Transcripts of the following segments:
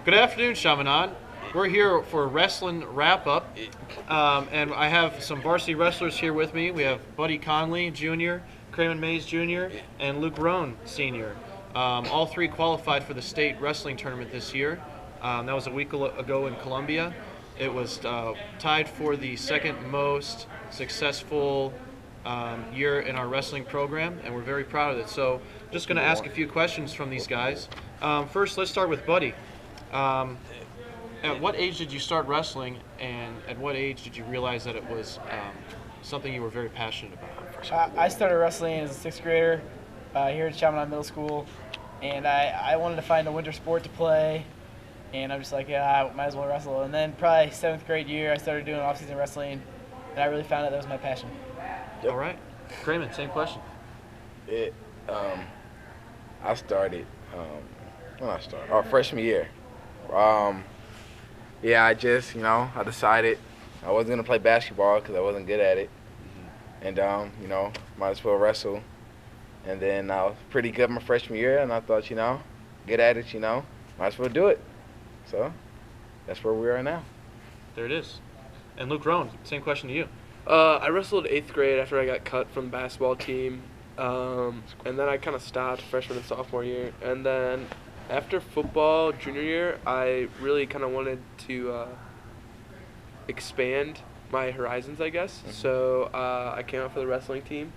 Good afternoon, Shamanan. We're here for a wrestling wrap up, and I have some varsity wrestlers here with me. We have Buddy Conley Jr., Craven Mays Jr., and Luke Roan Sr. All three qualified for the state wrestling tournament this year. That was a week ago in Columbia. It was tied for the second most successful year in our wrestling program, and we're very proud of it. So, just going to ask a few questions from these guys. First, let's start with Buddy. Um, at what age did you start wrestling, and at what age did you realize that it was something you were very passionate about? I started wrestling as a sixth grader here at Chaminade Middle School, and I wanted to find a winter sport to play, and I'm just like, yeah, I might as well wrestle. And then probably seventh grade year, I started doing off-season wrestling, and I really found out that was my passion. Yep. All right. Kramen, same question. I started, when I started, freshman year. I just, I decided I wasn't going to play basketball because I wasn't good at it. And, might as well wrestle. And then I was pretty good my freshman year, and I thought, good at it, might as well do it. So that's where we are now. There it is. And Luke Roan, same question to you. I wrestled 8th grade after I got cut from the basketball team. And then I kind of stopped freshman and sophomore year. And then after football junior year, I really kind of wanted to expand my horizons, I guess. Mm-hmm. So I came out for the wrestling team.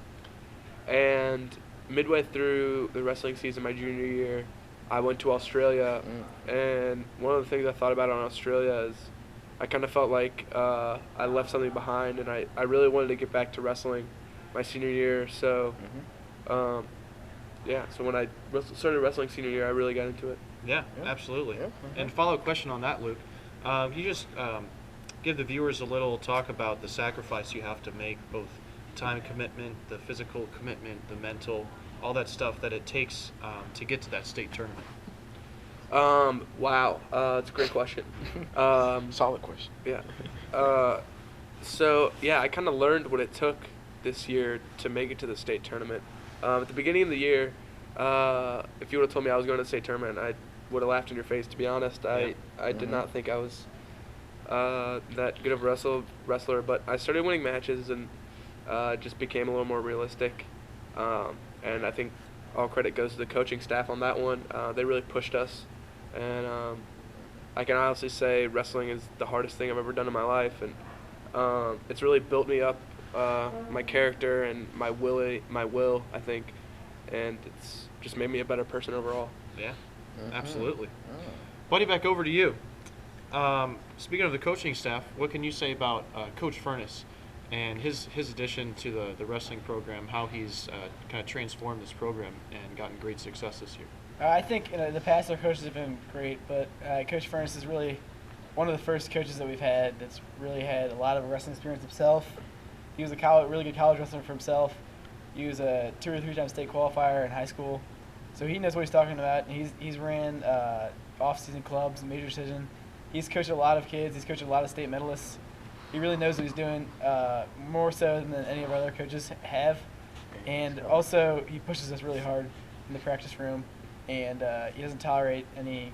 And midway through the wrestling season my junior year, I went to Australia. And one of the things I thought about on Australia is I kind of felt like I left something behind, and I really wanted to get back to wrestling my senior year. So, so when I started wrestling senior year, I really got into it. Yeah, absolutely. Yeah. And follow-up question on that, Luke. Can you just give the viewers a little talk about the sacrifice you have to make, both time commitment, the physical commitment, the mental, all that stuff that it takes to get to that state tournament? Wow, it's a great question. Solid question. Yeah. I kind of learned what it took this year to make it to the state tournament. At the beginning of the year, if you would have told me I was going to the state tournament, I would have laughed in your face, to be honest. I did not think I was that good of a wrestler, but I started winning matches and just became a little more realistic. And I think all credit goes to the coaching staff on that one. They really pushed us. And I can honestly say wrestling is the hardest thing I've ever done in my life, and it's really built me up, my character and my will, I think, and it's just made me a better person overall. Yeah, absolutely. Buddy, back over to you. Speaking of the coaching staff, what can you say about Coach Furness and his addition to the wrestling program, how he's kind of transformed this program and gotten great success this year? I think in the past our coaches have been great, but Coach Furness is really one of the first coaches that we've had that's really had a lot of wrestling experience himself. He was a really good college wrestler for himself. He was a 2 or 3 time state qualifier in high school, so he knows what he's talking about. He's ran off-season clubs, major decision. He's coached a lot of kids. He's coached a lot of state medalists. He really knows what he's doing, more so than any of our other coaches have. And also, he pushes us really hard in the practice room, and he doesn't tolerate any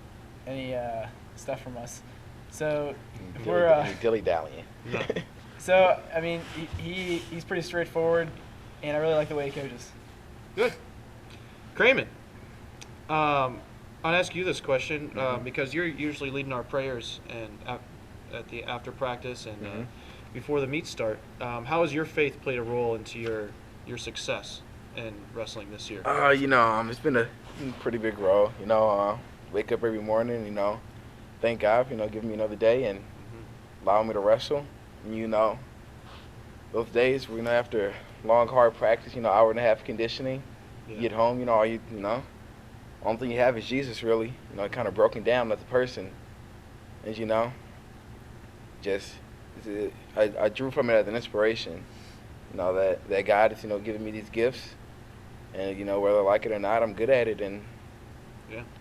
stuff from us. So if we're dilly-dallying. Yeah. so I mean, he's pretty straightforward, and I really like the way he coaches. Good. Kramen, I'll ask you this question because you're usually leading our prayers and at the after practice and before the meets start. How has your faith played a role into your success in wrestling this year? It's been a pretty big role. Wake up every morning, thank God for, giving me another day and allowing me to wrestle. And, those days, after long, hard practice, hour and a half conditioning, you get home, only thing you have is Jesus, really, kind of broken down as a person. And, I drew from it as an inspiration, that God is, giving me these gifts. And, whether I like it or not, I'm good at it. And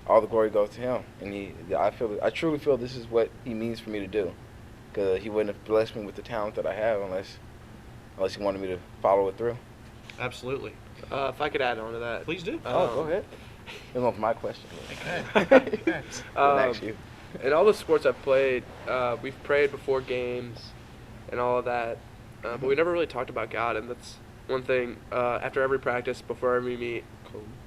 all the glory goes to him. And I truly feel this is what he means for me to do. Because he wouldn't have blessed me with the talent that I have unless he wanted me to follow it through. Absolutely. If I could add on to that. Please do. Go ahead. It was my question. Okay. Thanks, you. in all the sports I've played, we've prayed before games and all of that, but we never really talked about God, and that's one thing. After every practice, before every meet,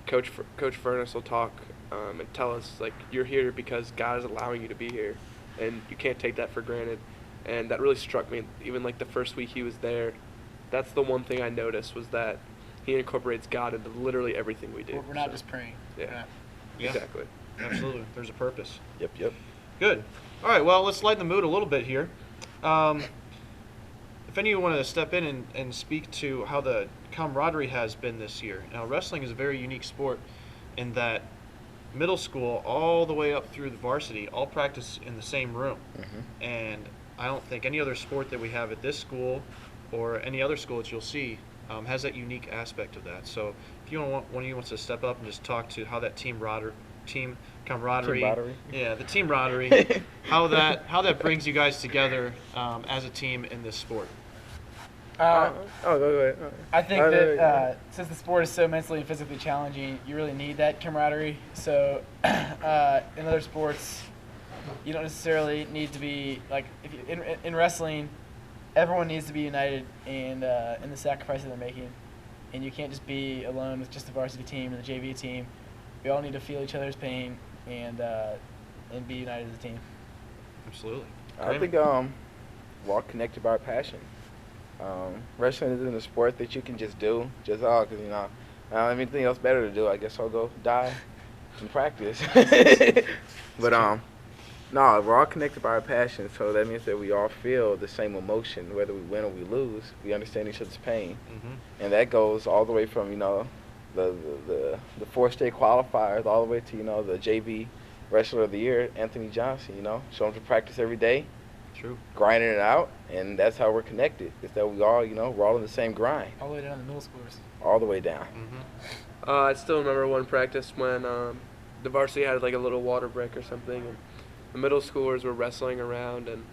Coach Furness will talk and tell us, like, you're here because God is allowing you to be here, and you can't take that for granted. And that really struck me. Even like the first week he was there, that's the one thing I noticed was that he incorporates God into literally everything we do. We're not So, just praying. yeah, Yeah. exactly. Absolutely. There's a purpose. Yep. Good. All right. Well, let's lighten the mood a little bit here. If any of you want to step in and speak to how the camaraderie has been this year. Now, wrestling is a very unique sport in that middle school all the way up through the varsity all practice in the same room. And I don't think any other sport that we have at this school or any other school that you'll see has that unique aspect of that. So if you want, one of you wants to step up and just talk to how that team camaraderie, yeah, the teamraderie, how that brings you guys together as a team in this sport. Go ahead. I think that since the sport is so mentally and physically challenging, you really need that camaraderie. So in other sports, you don't necessarily need to be like in wrestling. Everyone needs to be united in the sacrifices they're making, and you can't just be alone with just the varsity team and the JV team. We all need to feel each other's pain and be united as a team. Absolutely. I think we're all connected by our passion. Wrestling isn't a sport that you can just do because I don't have anything else better to do. I guess I'll go die in practice. But no, we're all connected by our passion, so that means that we all feel the same emotion, whether we win or we lose. We understand each other's pain, and that goes all the way from the 4-state qualifiers all the way to the JV Wrestler of the Year, Anthony Johnson. Showing up to practice every day. True. Grinding it out, and that's how we're connected. Is that we all, we're all in the same grind. All the way down to the middle schoolers. All the way down. I still remember one practice when the varsity had like a little water break or something, and the middle schoolers were wrestling around, and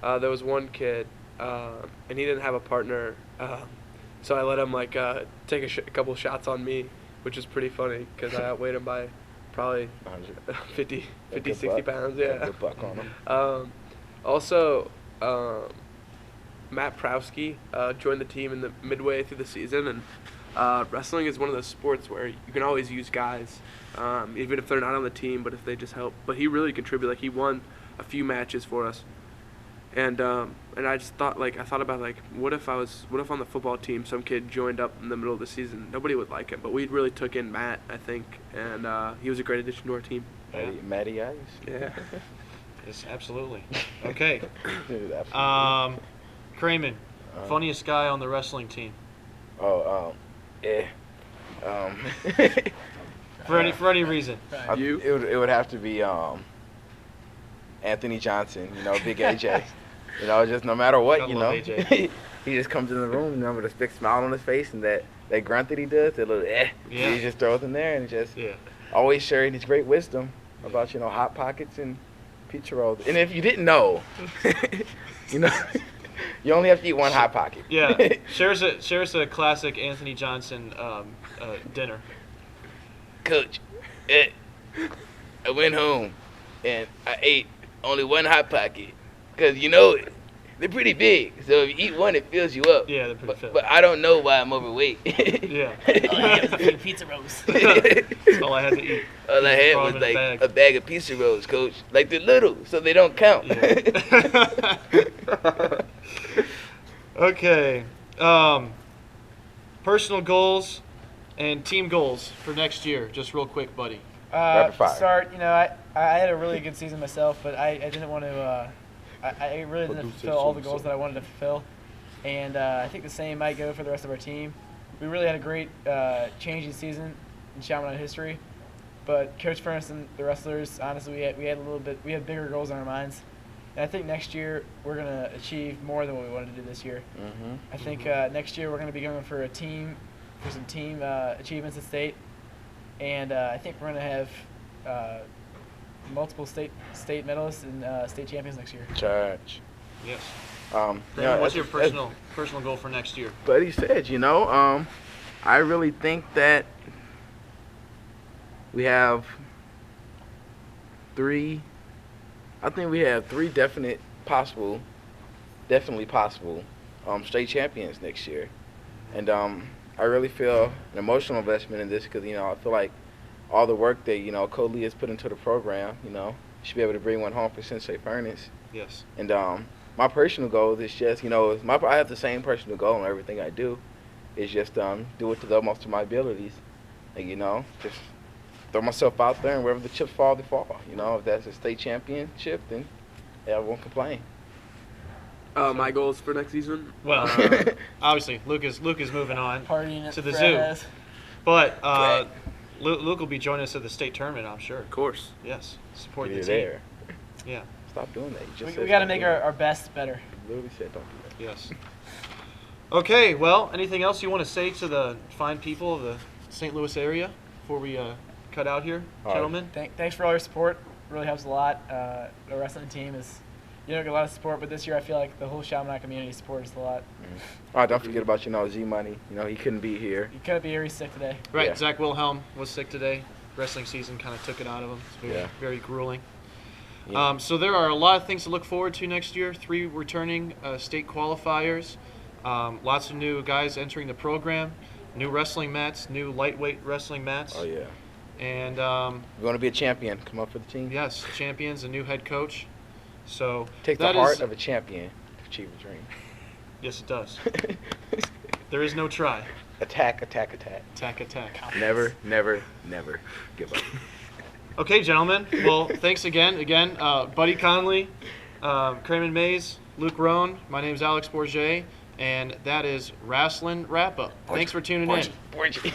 there was one kid, and he didn't have a partner, so I let him take a couple shots on me, which is pretty funny because I outweighed him by probably 50, 60 pounds. Yeah. Good buck on him. Also, Matt Prowski joined the team in the midway through the season, and wrestling is one of those sports where you can always use guys, even if they're not on the team, but if they just help. But he really contributed. Like, he won a few matches for us, and I just thought, about what if on the football team some kid joined up in the middle of the season? Nobody would like him, but we really took in Matt, I think, and he was a great addition to our team. Matty Ice. Yeah. Yes, absolutely. Okay. Dude, absolutely. Kramen, funniest guy on the wrestling team. For any reason. It would have to be Anthony Johnson. Big AJ. Just no matter what, I love AJ. he just comes in the room, with a big smile on his face, and that grunt that he does, that little he just throws in there, and just always sharing his great wisdom about hot pockets and pizza rolls. And if you didn't know, you only have to eat one hot pocket. Yeah. Shares a classic Anthony Johnson dinner. Coach, I went home and I ate only one hot pocket because they're pretty big. So if you eat one, it fills you up. Yeah, they're pretty filled. But I don't know why I'm overweight. Yeah. All I had was a few pizza rolls. That's all I had to eat. All I had was a bag of pizza rolls, Coach. Like they're little, so they don't count. Yeah. Okay. Personal goals and team goals for next year. Just real quick, buddy. Rapid fire. To start, I had a really good season myself, but I didn't want to. I really didn't fulfill all the goals that I wanted to fulfill, and I think the same might go for the rest of our team. We really had a great changing season in Chaminade history, but Coach Furness and the wrestlers, honestly, we had bigger goals in our minds, and I think next year we're gonna achieve more than what we wanted to do this year. I think next year we're gonna be going for some team achievements at state, and I think we're gonna have multiple state medalists and state champions next year. Charge. Yes. Kramen, what's your personal goal for next year? But he said, I really think that we have 3 I think we have three definitely possible state champions next year, and I really feel an emotional investment in this because I feel like all the work that Coach Lee has put into the program, should be able to bring one home for Sensei Furnace. Yes. And my personal goal is just I have the same personal goal in everything I do, is just do it to the most of my abilities, and just throw myself out there, and wherever the chips fall, they fall. If that's a state championship, then I won't complain. My goals for next season. Well, obviously, Luke is moving on Partying at to the Fred zoo, has. but Luke will be joining us at the state tournament, I'm sure. Of course. Yes, support the You're team. there. Yeah. Stop doing that. You just We said got to stop make doing our best better. that. You literally said don't do that. Yes. Okay. Well, anything else you want to say to the fine people of the St. Louis area before we cut out here, All right. gentlemen? Thanks for all your support. Really helps a lot. The wrestling team is, get a lot of support, but this year I feel like the whole Chaminade community supports us a lot. All right, don't forget about Z Money. He couldn't be here. He couldn't be here. He's sick today. Right. Yeah. Zach Wilhelm was sick today. Wrestling season kind of took it out of him. It's very, Yeah. very grueling. Yeah. So there are a lot of things to look forward to next year. 3 returning state qualifiers. Lots of new guys entering the program. New wrestling mats. New lightweight wrestling mats. Oh yeah. And We want to be a champion. Come up for the team. yes, champions. A new head coach. So Take the that heart is- of a champion to achieve a dream. Yes, it does. There is no try. Attack. Attack, attack. Never give up. Okay, gentlemen. Well, thanks again. Buddy Conley, Kramen Mays, Luke Roan. My name is Alex Bourget, and that is Wrestling Wrap Up. Thanks for tuning in. Borgie.